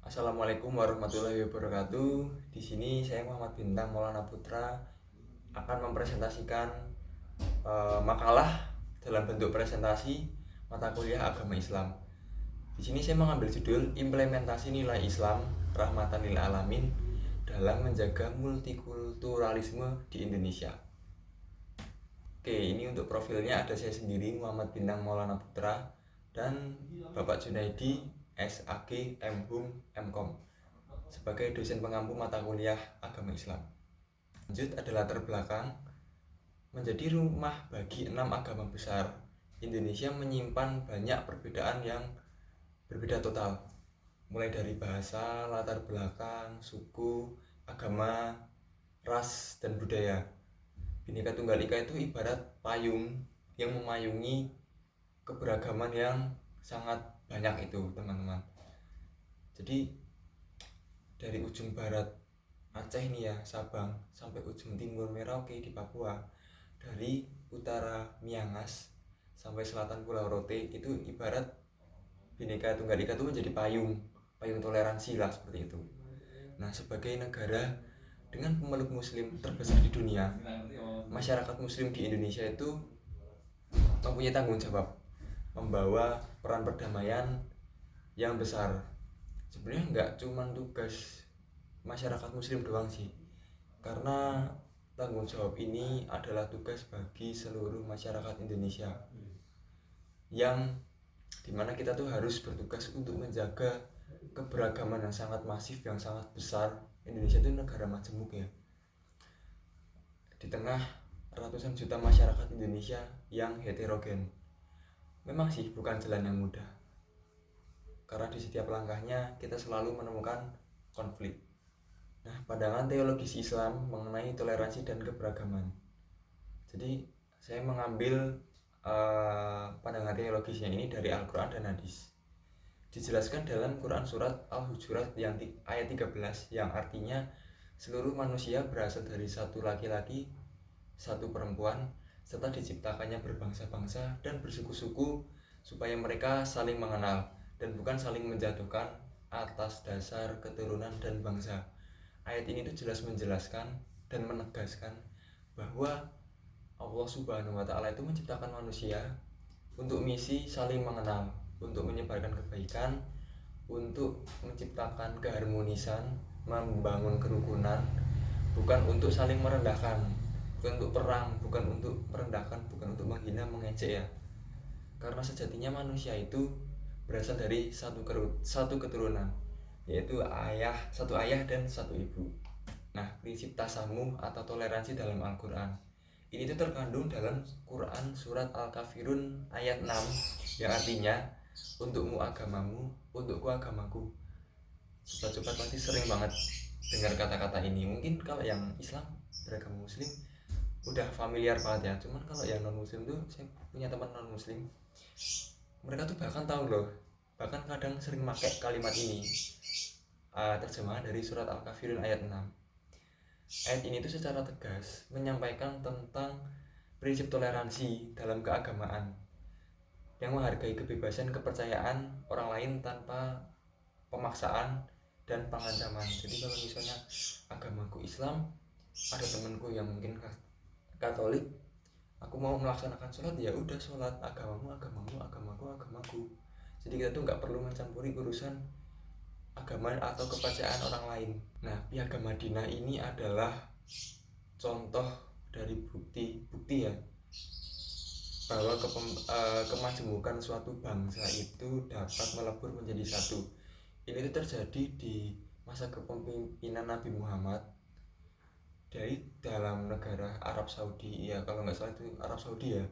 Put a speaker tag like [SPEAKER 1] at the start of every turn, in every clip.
[SPEAKER 1] Assalamualaikum warahmatullahi wabarakatuh. Di sini saya Muhammad Bintang Maulana Putra akan mempresentasikan makalah dalam bentuk presentasi mata kuliah agama Islam. Di sini saya mengambil judul Implementasi Nilai Islam Rahmatan lil Alamin dalam menjaga multikulturalisme di Indonesia. Oke, ini untuk profilnya ada saya sendiri Muhammad Bintang Maulana Putra dan Bapak Junaidi SAG MHum MKom sebagai dosen pengampu mata kuliah agama Islam. Lanjut adalah latar belakang. Menjadi rumah bagi 6 agama besar, Indonesia menyimpan banyak perbedaan yang berbeda total, mulai dari bahasa, latar belakang, suku, agama, ras, dan budaya. Bhinneka Tunggal Ika itu ibarat payung yang memayungi keberagaman yang sangat banyak itu, teman-teman. Jadi dari ujung barat Aceh nih ya, Sabang, sampai ujung timur Merauke di Papua, dari utara Miangas sampai selatan Pulau Rote, itu ibarat Bhinneka Tunggal Ika itu menjadi payung toleransi lah, seperti itu. Nah, sebagai negara dengan pemeluk muslim terbesar di dunia, masyarakat muslim di Indonesia itu mempunyai tanggung jawab membawa peran perdamaian yang besar. Sebenarnya nggak cuma tugas masyarakat muslim doang sih, karena tanggung jawab ini adalah tugas bagi seluruh masyarakat Indonesia, yang dimana kita tuh harus bertugas untuk menjaga keberagaman yang sangat masif, yang sangat besar. Indonesia itu negara majemuk ya, di tengah ratusan juta masyarakat Indonesia yang heterogen. Memang sih bukan jalan yang mudah, karena di setiap langkahnya kita selalu menemukan konflik. Nah, pandangan teologis Islam mengenai toleransi dan keberagaman. Jadi saya mengambil pandangan teologisnya ini dari Al-Quran dan Hadis. Dijelaskan dalam Quran surat Al-Hujurat yang ayat 13, yang artinya seluruh manusia berasal dari satu laki-laki, satu perempuan, serta diciptakannya berbangsa-bangsa dan bersuku-suku supaya mereka saling mengenal dan bukan saling menjatuhkan atas dasar keturunan dan bangsa. Ayat ini tuh jelas menjelaskan dan menegaskan bahwa Allah Subhanahu wa Ta'ala itu menciptakan manusia untuk misi saling mengenal, untuk menyebarkan kebaikan, untuk menciptakan keharmonisan, membangun kerukunan, bukan untuk saling merendahkan, bukan untuk perang, bukan untuk merendahkan, bukan untuk menghina, mengejek ya. Karena sejatinya manusia itu berasal dari satu keturunan, yaitu satu ayah dan satu ibu. Nah, prinsip tasamuh atau toleransi dalam Al-Quran ini tuh terkandung dalam Quran surat Al-Kafirun ayat 6, yang artinya untukmu agamamu, untukku agamaku. Sobat-sobat pasti sering banget dengar kata-kata ini. Mungkin kalau yang Islam, beragama muslim, udah familiar banget ya. Cuman kalau yang non muslim tuh, saya punya teman non muslim, mereka tuh bahkan tahu loh, bahkan kadang sering pakai kalimat ini, terjemahan dari surat Al-Kafirun ayat 6. Ayat ini tuh secara tegas menyampaikan tentang prinsip toleransi dalam keagamaan yang menghargai kebebasan kepercayaan orang lain tanpa pemaksaan dan pengancaman. Jadi kalau misalnya agamaku Islam, ada temanku yang mungkin Katolik, aku mau melaksanakan sholat, ya udah sholat. Agamamu agamamu, agamaku agamaku. Jadi kita tuh nggak perlu mencampuri urusan agama atau kepercayaan orang lain. Nah, Piagam Madinah ini adalah contoh dari bukti ya, bahwa kemajemukan suatu bangsa itu dapat melebur menjadi satu. Ini tuh terjadi di masa kepemimpinan Nabi Muhammad dari dalam negara Arab Saudi ya, kalau nggak salah itu Arab Saudi ya.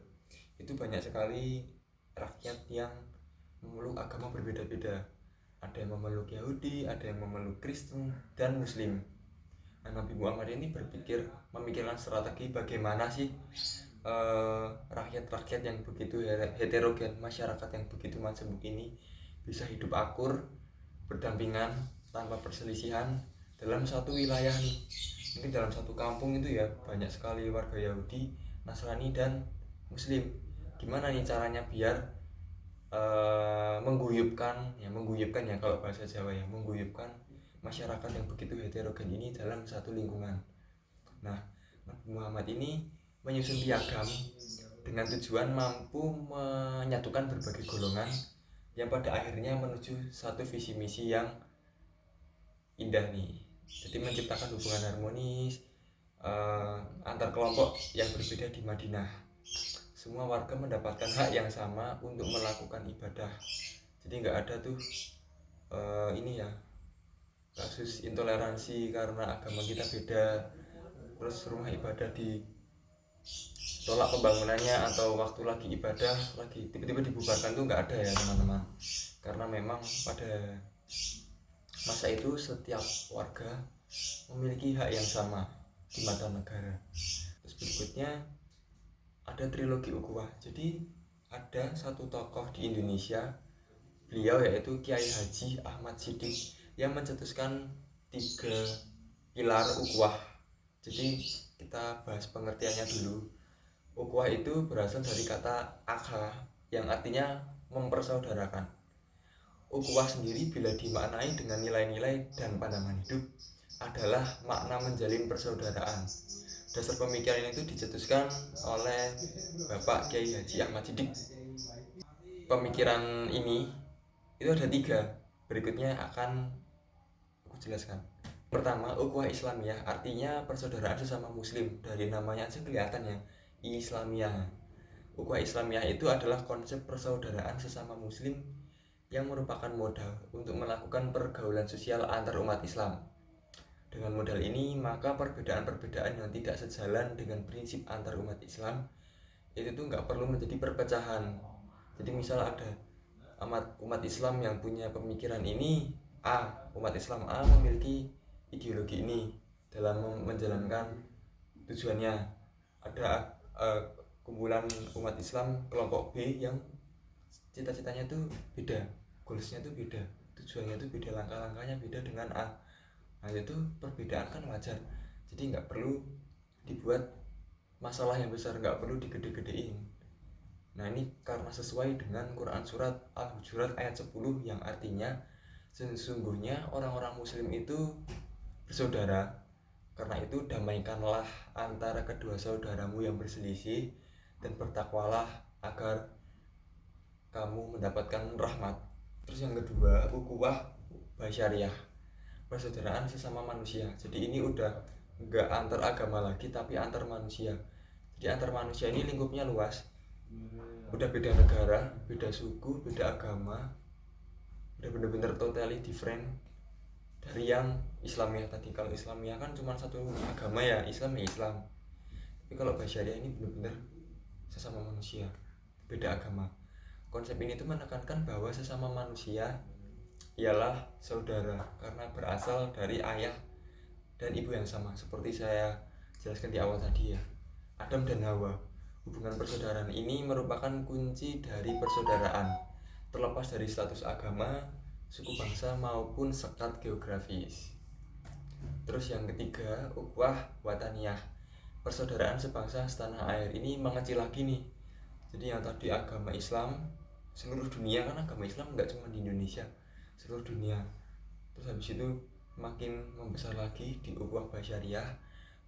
[SPEAKER 1] Itu banyak sekali rakyat yang memeluk agama berbeda-beda. Ada yang memeluk Yahudi, ada yang memeluk Kristen dan Muslim. Nah, Nabi Muhammad ini memikirkan strategi bagaimana sih rakyat-rakyat yang begitu heterogen, masyarakat yang begitu majemuk ini bisa hidup akur, berdampingan tanpa perselisihan dalam satu wilayah nih. Mungkin dalam satu kampung itu ya banyak sekali warga Yahudi, Nasrani dan Muslim. Gimana nih caranya biar mengguyupkan ya kalau bahasa Jawa ya, mengguyupkan masyarakat yang begitu heterogen ini dalam satu lingkungan. Nah, Nabi Muhammad ini menyusun piagam dengan tujuan mampu menyatukan berbagai golongan yang pada akhirnya menuju satu visi misi yang indah nih. Jadi menciptakan hubungan harmonis antar kelompok yang berbeda di Madinah. Semua warga mendapatkan hak yang sama untuk melakukan ibadah. Jadi nggak ada tuh kasus intoleransi karena agama kita beda, terus rumah ibadah ditolak pembangunannya, atau waktu lagi ibadah lagi tiba-tiba dibubarkan tuh nggak ada ya teman-teman. Karena memang pada masa itu setiap warga memiliki hak yang sama di mata negara. Terus berikutnya ada trilogi ukhuwah. Jadi ada satu tokoh di Indonesia, beliau yaitu Kiai Haji Ahmad Siddiq, yang mencetuskan 3 pilar ukhuwah. Jadi kita bahas pengertiannya dulu. Ukhuwah itu berasal dari kata akha yang artinya mempersaudarakan. Ukhuwah sendiri bila dimaknai dengan nilai-nilai dan pandangan hidup adalah makna menjalin persaudaraan. Dasar pemikiran itu dicetuskan oleh Bapak Kiai Haji Ahmad Siddiq. Pemikiran ini itu ada 3. Berikutnya akan aku jelaskan. Pertama, ukhuwah Islamiyah, artinya persaudaraan sesama muslim. Dari namanya aja kelihatan ya, Islamiyah. Ukhuwah Islamiyah itu adalah konsep persaudaraan sesama muslim yang merupakan modal untuk melakukan pergaulan sosial antar umat Islam. Dengan modal ini, maka perbedaan-perbedaan yang tidak sejalan dengan prinsip antar umat Islam itu tuh nggak perlu menjadi perpecahan. Jadi misal ada umat Islam yang punya pemikiran ini A, umat Islam A memiliki ideologi ini dalam menjalankan tujuannya. Ada kumpulan umat Islam kelompok B yang cita-citanya tuh beda, goalsnya tuh beda, tujuannya tuh beda, langkah-langkahnya beda dengan A. Nah itu perbedaan kan wajar, jadi nggak perlu dibuat masalah yang besar, nggak perlu digede-gedein. Nah ini karena sesuai dengan Quran surat Al-Hujurat ayat 10 yang artinya sesungguhnya orang-orang muslim itu bersaudara, karena itu damaikanlah antara kedua saudaramu yang berselisih dan bertakwalah agar kamu mendapatkan rahmat. Terus yang kedua, ukhuwah basyariah, persaudaraan sesama manusia. Jadi ini udah nggak antar agama lagi tapi antar manusia. Jadi antar manusia ini lingkupnya luas, udah beda negara, beda suku, beda agama, udah bener-bener totally different dari yang Islamiyah tadi. Kalau Islamiyah kan cuma satu agama ya, Islam ya Islam. Tapi kalau basyariah ini bener-bener sesama manusia, beda agama. Konsep ini tuh menekankan bahwa sesama manusia ialah saudara karena berasal dari ayah dan ibu yang sama. Seperti saya jelaskan di awal tadi ya, Adam dan Hawa. Hubungan persaudaraan ini merupakan kunci dari persaudaraan, terlepas dari status agama, suku bangsa maupun sekat geografis. Terus yang ketiga, ukhuwah wataniyah, persaudaraan sebangsa setanah air. Ini mengecil lagi nih. Jadi yang tadi agama Islam seluruh dunia, kan agama Islam nggak cuma di Indonesia, seluruh dunia. Terus habis itu makin membesar lagi di ukhuwah basyariah,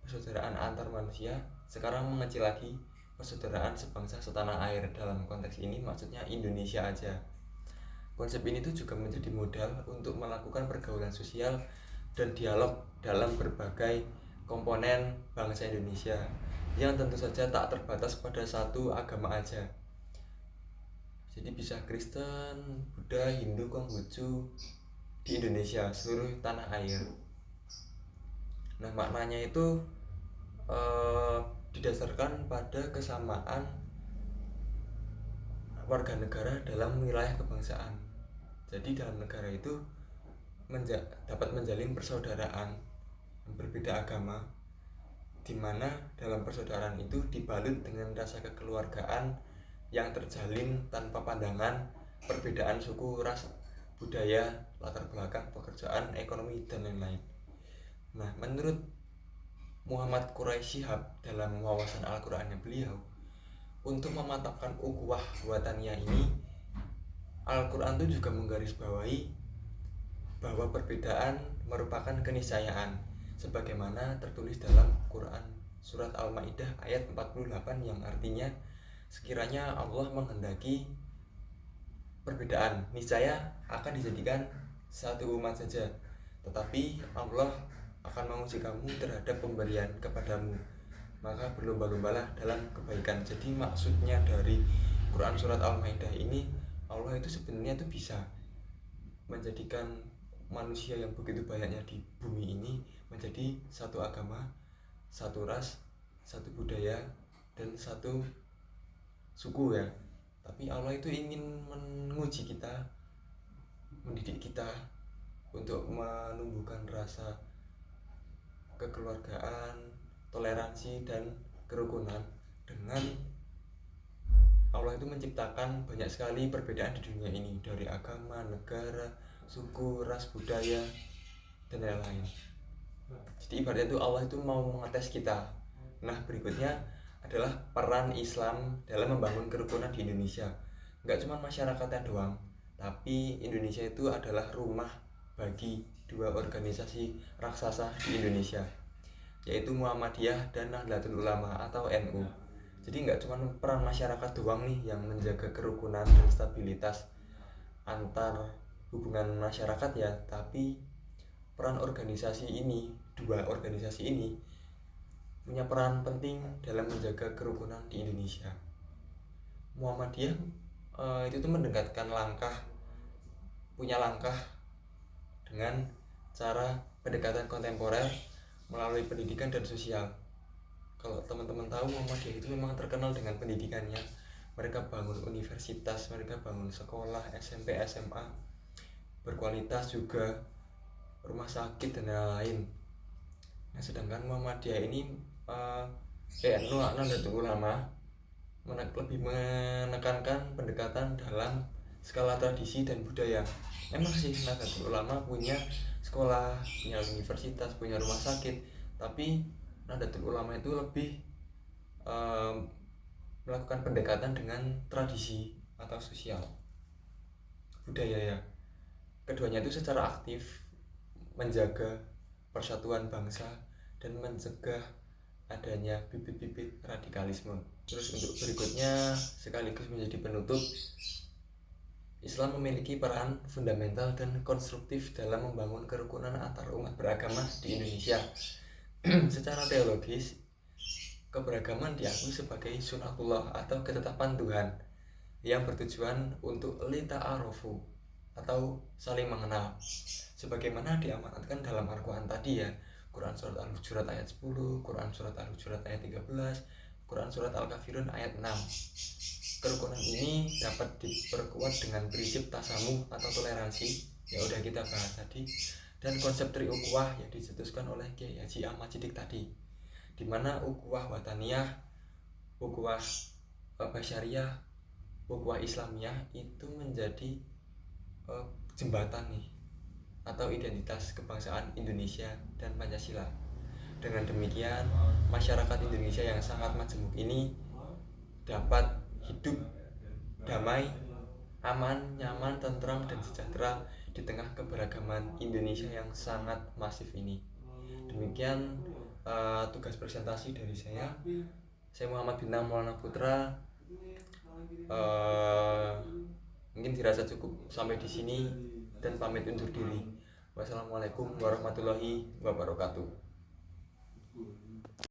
[SPEAKER 1] persaudaraan antar manusia. Sekarang mengecil lagi, persaudaraan sebangsa setanah air. Dalam konteks ini maksudnya Indonesia aja. Konsep ini tuh juga menjadi modal untuk melakukan pergaulan sosial dan dialog dalam berbagai komponen bangsa Indonesia yang tentu saja tak terbatas pada satu agama aja. Jadi bisa Kristen, Buddha, Hindu, Konghucu di Indonesia, seluruh tanah air. Nah maknanya itu didasarkan pada kesamaan warga negara dalam wilayah kebangsaan. Jadi dalam negara itu dapat menjalin persaudaraan berbeda agama, di mana dalam persaudaraan itu dibalut dengan rasa kekeluargaan yang terjalin tanpa pandangan perbedaan suku, ras, budaya, latar belakang, pekerjaan, ekonomi, dan lain-lain. Nah, menurut Muhammad Quraisy Shihab dalam wawasan Al-Qur'annya beliau, untuk memantapkan ukhuwah wataniyah ini Al-Quran itu juga menggarisbawahi bahwa perbedaan merupakan keniscayaan, sebagaimana tertulis dalam Quran surat Al-Maidah ayat 48 yang artinya sekiranya Allah menghendaki perbedaan, niscaya akan dijadikan satu umat saja, tetapi Allah akan menguji kamu terhadap pemberian kepadamu, maka berlomba-lombalah dalam kebaikan. Jadi maksudnya dari Quran surat Al-Maidah ini, Allah itu sebenarnya itu bisa menjadikan manusia yang begitu banyaknya di bumi ini menjadi satu agama, satu ras, satu budaya, dan satu suku ya. Tapi Allah itu ingin menguji kita, mendidik kita untuk menumbuhkan rasa kekeluargaan, toleransi, dan kerukunan. Dengan Allah itu menciptakan banyak sekali perbedaan di dunia ini, dari agama, negara, suku, ras, budaya, dan lain-lain. Jadi ibaratnya itu Allah itu mau mengetes kita. Nah, berikutnya adalah peran Islam dalam membangun kerukunan di Indonesia. Enggak cuma masyarakatnya doang, tapi Indonesia itu adalah rumah bagi dua organisasi raksasa di Indonesia, yaitu Muhammadiyah dan Nahdlatul Ulama atau NU. Jadi nggak cuma peran masyarakat doang nih yang menjaga kerukunan dan stabilitas antar hubungan masyarakat ya, tapi peran organisasi ini, dua organisasi ini punya peran penting dalam menjaga kerukunan di Indonesia. Muhammadiyah itu tuh mendekatkan punya langkah dengan cara pendekatan kontemporer melalui pendidikan dan sosial. Kalau teman-teman tahu, Muhammadiyah itu memang terkenal dengan pendidikannya. Mereka bangun universitas, mereka bangun sekolah, SMP, SMA berkualitas, juga rumah sakit dan lain-lain. Nah, sedangkan Muhammadiyah ini Nahdlatul Ulama lebih menekankan pendekatan dalam skala tradisi dan budaya. Memang sih Nahdlatul Ulama punya sekolah, punya universitas, punya rumah sakit, tapi Nahdlatul Ulama itu lebih melakukan pendekatan dengan tradisi atau sosial budaya ya. Keduanya itu secara aktif menjaga persatuan bangsa dan mencegah adanya bibit-bibit radikalisme. Terus untuk berikutnya, sekaligus menjadi penutup, Islam memiliki peran fundamental dan konstruktif dalam membangun kerukunan antar umat beragama di Indonesia. Secara teologis, keberagaman diakui sebagai sunatullah atau ketetapan Tuhan yang bertujuan untuk lita'arufu atau saling mengenal, sebagaimana diamanatkan dalam Al-Quran tadi ya. Quran surat Al-Hujurat ayat 10, Quran surat Al-Hujurat ayat 13, Quran surat Al-Kafirun ayat 6. Kerukunan ini dapat diperkuat dengan prinsip tasamuh atau toleransi yang udah kita bahas tadi, dan konsep triukhuwah yang dicetuskan oleh Kiai Haji Ahmad Siddiq tadi, di mana ukhuwah wataniyah, ukhuwah basyariah, ukhuwah islamiyah itu menjadi jembatan nih atau identitas kebangsaan Indonesia dan Pancasila. Dengan demikian, masyarakat Indonesia yang sangat majemuk ini dapat hidup damai, aman, nyaman, tentram, dan sejahtera di tengah keberagaman Indonesia yang sangat masif ini. Demikian tugas presentasi dari saya. Saya Muhammad Bintang Maulana Putra. Mungkin dirasa cukup sampai di sini dan pamit undur diri. Wassalamualaikum warahmatullahi wabarakatuh.